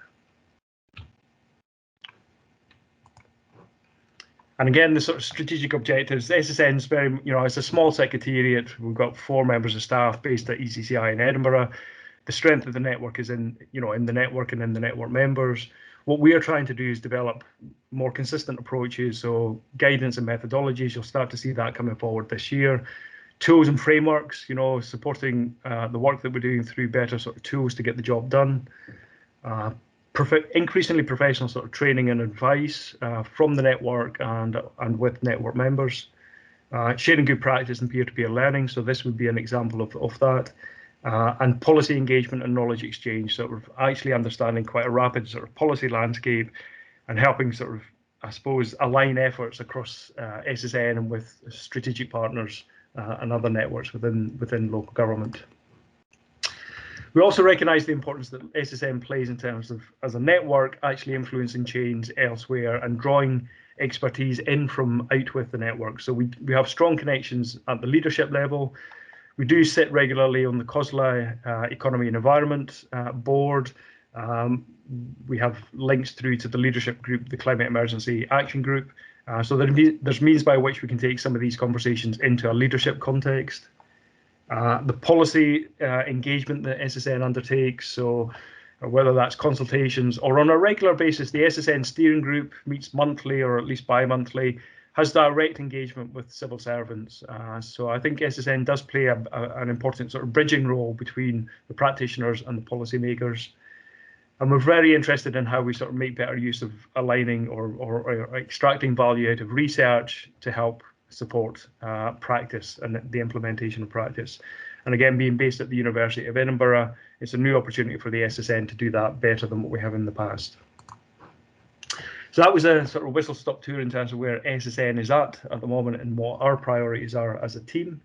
And again, the sort of strategic objectives, the SSN is very, it's a small secretariat. We've got 4 members of staff based at ECCI in Edinburgh. The strength of the network is in the network and in the network members. What we are trying to do is develop more consistent approaches, so guidance and methodologies. You'll start to see that coming forward this year. Tools and frameworks, supporting the work that we're doing through better sort of tools to get the job done. Increasingly professional sort of training and advice from the network and with network members. Sharing good practice and peer-to-peer learning, so this would be an example of that. And policy engagement and knowledge exchange, sort of actually understanding quite a rapid sort of policy landscape and helping sort of, I suppose, align efforts across SSN and with strategic partners and other networks within local government. We also recognise the importance that SSN plays in terms of, as a network, actually influencing change elsewhere and drawing expertise in from out with the network. So we have strong connections at the leadership level. We do sit regularly on the COSLA Economy and Environment Board. We have links through to the leadership group, the Climate Emergency Action Group. So there's means by which we can take some of these conversations into a leadership context. The policy engagement that SSN undertakes, so whether that's consultations or on a regular basis, the SSN steering group meets monthly or at least bi-monthly, has direct engagement with civil servants. So I think SSN does play an important sort of bridging role between the practitioners and the policymakers. And we're very interested in how we sort of make better use of aligning or extracting value out of research to help support practice and the implementation of practice. And again, being based at the University of Edinburgh, it's a new opportunity for the SSN to do that better than what we have in the past. So that was a sort of whistle-stop tour in terms of where SSN is at the moment and what our priorities are as a team.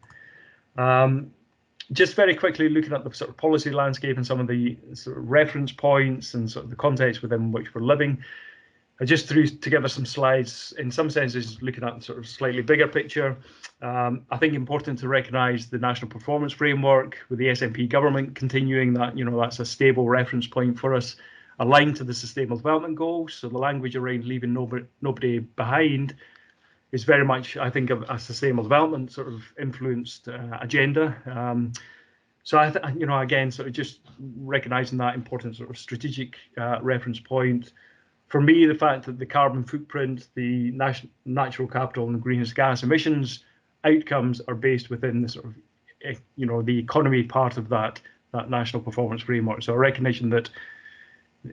just very quickly looking at the sort of policy landscape and some of the sort of reference points and sort of the context within which we're living. I just threw together some slides, in some senses, looking at the sort of slightly bigger picture. I think important to recognise the National Performance Framework with the SNP government continuing that, that's a stable reference point for us, aligned to the Sustainable Development Goals. So the language around leaving nobody behind is very much, I think, a sustainable development sort of influenced agenda. So again, sort of just recognising that important sort of strategic reference point. For me, the fact that the carbon footprint, the natural capital and greenhouse gas emissions outcomes are based within the sort of, the economy part of that national performance framework. So a recognition that,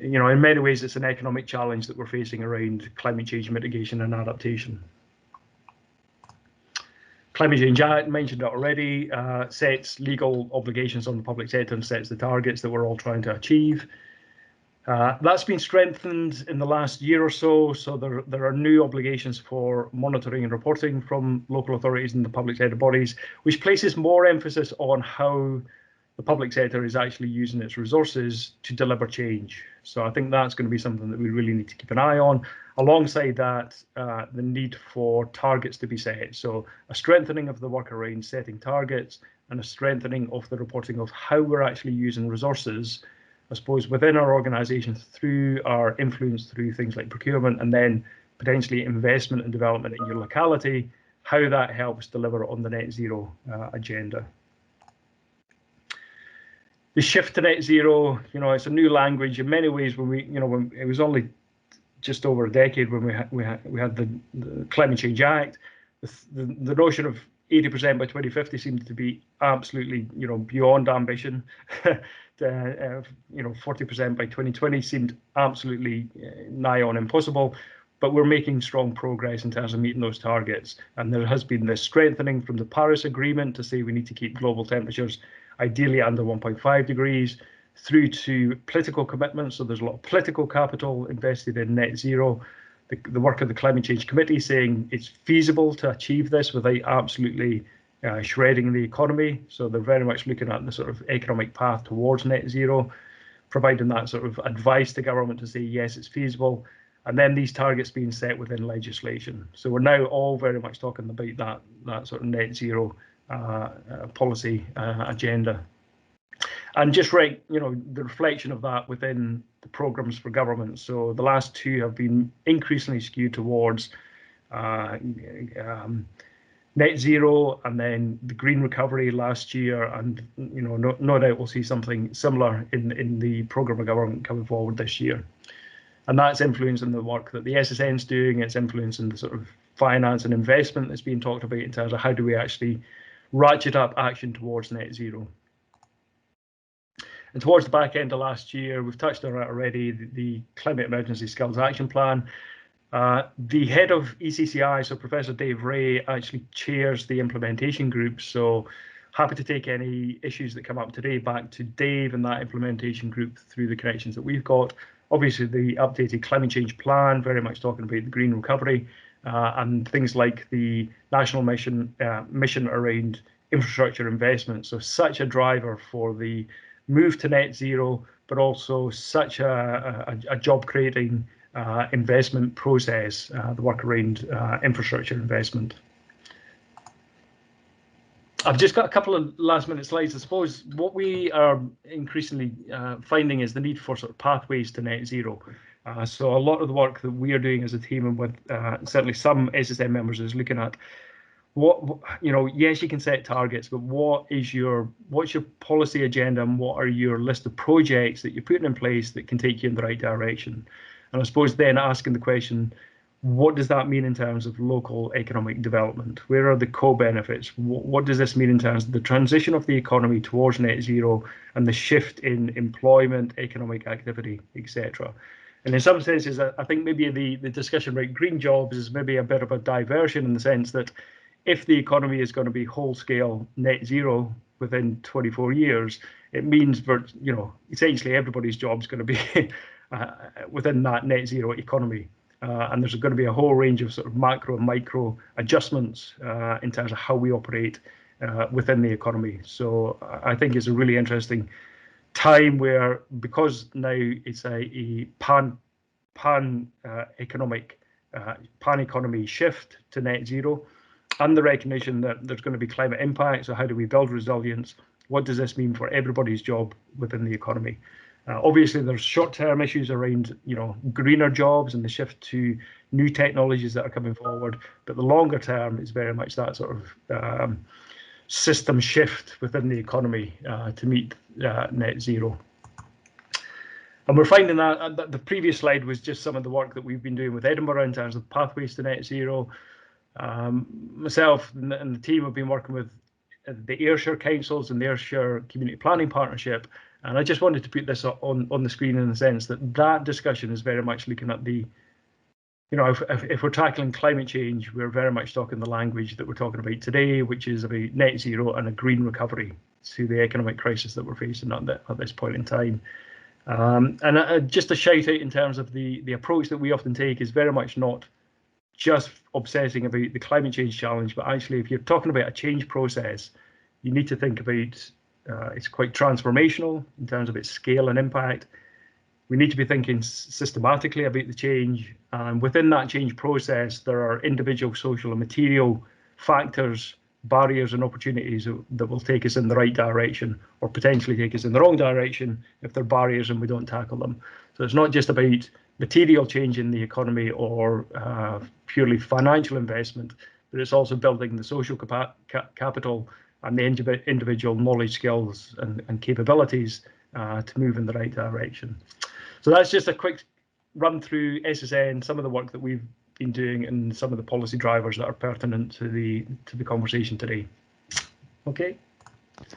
in many ways, it's an economic challenge that we're facing around climate change mitigation and adaptation. Climate Change Act, mentioned it already, sets legal obligations on the public sector and sets the targets that we're all trying to achieve. That's been strengthened in the last year or so. So there are new obligations for monitoring and reporting from local authorities and the public sector bodies, which places more emphasis on how the public sector is actually using its resources to deliver change. So I think that's going to be something that we really need to keep an eye on. Alongside that, the need for targets to be set. So a strengthening of the work around setting targets and a strengthening of the reporting of how we're actually using resources, I suppose, within our organisation through our influence through things like procurement and then potentially investment and development in your locality, how that helps deliver on the net zero agenda. The shift to net zero, it's a new language in many ways. When it was only just over a decade when we had the Climate Change Act, the notion of 80% by 2050 seemed to be absolutely, beyond ambition. 40% by 2020 seemed absolutely nigh on impossible, but we're making strong progress in terms of meeting those targets. And there has been this strengthening from the Paris Agreement to say we need to keep global temperatures ideally under 1.5 degrees, through to political commitments. So there's a lot of political capital invested in net zero. The work of the Climate Change Committee saying it's feasible to achieve this without absolutely shredding the economy. So they're very much looking at the sort of economic path towards net zero, providing that sort of advice to government to say, yes, it's feasible. And then these targets being set within legislation. So we're now all very much talking about that sort of net zero policy agenda. And just the reflection of that within the programmes for government. So the last two have been increasingly skewed towards net zero, and then the green recovery last year, and no doubt we'll see something similar in the programme of government coming forward this year. And that's influencing the work that the SSN is doing. It's influencing the sort of finance and investment that's being talked about in terms of how do we actually ratchet up action towards net zero. And towards the back end of last year, we've touched on it already, the Climate Emergency Skills Action Plan. The head of ECCI, so Professor Dave Ray, actually chairs the implementation group. So happy to take any issues that come up today back to Dave and that implementation group through the connections that we've got. Obviously, the updated climate change plan, very much talking about the green recovery and things like the national mission around infrastructure investment. So such a driver for the move to net zero, but also such a job creating investment process, the work around infrastructure investment. I've just got a couple of last minute slides. I suppose what we are increasingly finding is the need for sort of pathways to net zero. So a lot of the work that we are doing as a team and with certainly some SSM members is looking at what, yes, you can set targets, but what's your policy agenda and what are your list of projects that you're putting in place that can take you in the right direction? And I suppose then asking the question, what does that mean in terms of local economic development? Where are the co-benefits? What does this mean in terms of the transition of the economy towards net zero and the shift in employment, economic activity, etc.? And in some senses, I think maybe the discussion about green jobs is maybe a bit of a diversion in the sense that if the economy is going to be whole-scale net zero within 24 years, it means that, essentially everybody's job is going to be within that net zero economy. And there's going to be a whole range of sort of macro and micro adjustments in terms of how we operate within the economy. So I think it's a really interesting time where, because now it's a pan-economy shift to net zero, and the recognition that there's going to be climate impact. So how do we build resilience? What does this mean for everybody's job within the economy? Obviously, there's short-term issues around, greener jobs and the shift to new technologies that are coming forward. But the longer term is very much that sort of system shift within the economy to meet net zero. And we're finding that the previous slide was just some of the work that we've been doing with Edinburgh in terms of pathways to net zero. Myself and the team have been working with the Ayrshire councils and the Ayrshire Community Planning Partnership, and I just wanted to put this on the screen in the sense that discussion is very much looking at the, if we're tackling climate change, we're very much talking the language that we're talking about today, which is about net zero and a green recovery to the economic crisis that we're facing at this point in time. And just a shout out in terms of the approach that we often take is very much not just obsessing about the climate change challenge, but actually, if you're talking about a change process, you need to think about it's quite transformational in terms of its scale and impact. We need to be thinking systematically about the change, and within that change process, there are individual, social, and material factors, barriers, and opportunities that will take us in the right direction, or potentially take us in the wrong direction if they're barriers and we don't tackle them. So it's not just about material change in the economy or purely financial investment, but it's also building the social capital and the individual knowledge, skills, and capabilities to move in the right direction. So that's just a quick run through SSN, some of the work that we've been doing, and some of the policy drivers that are pertinent to the conversation today. Okay.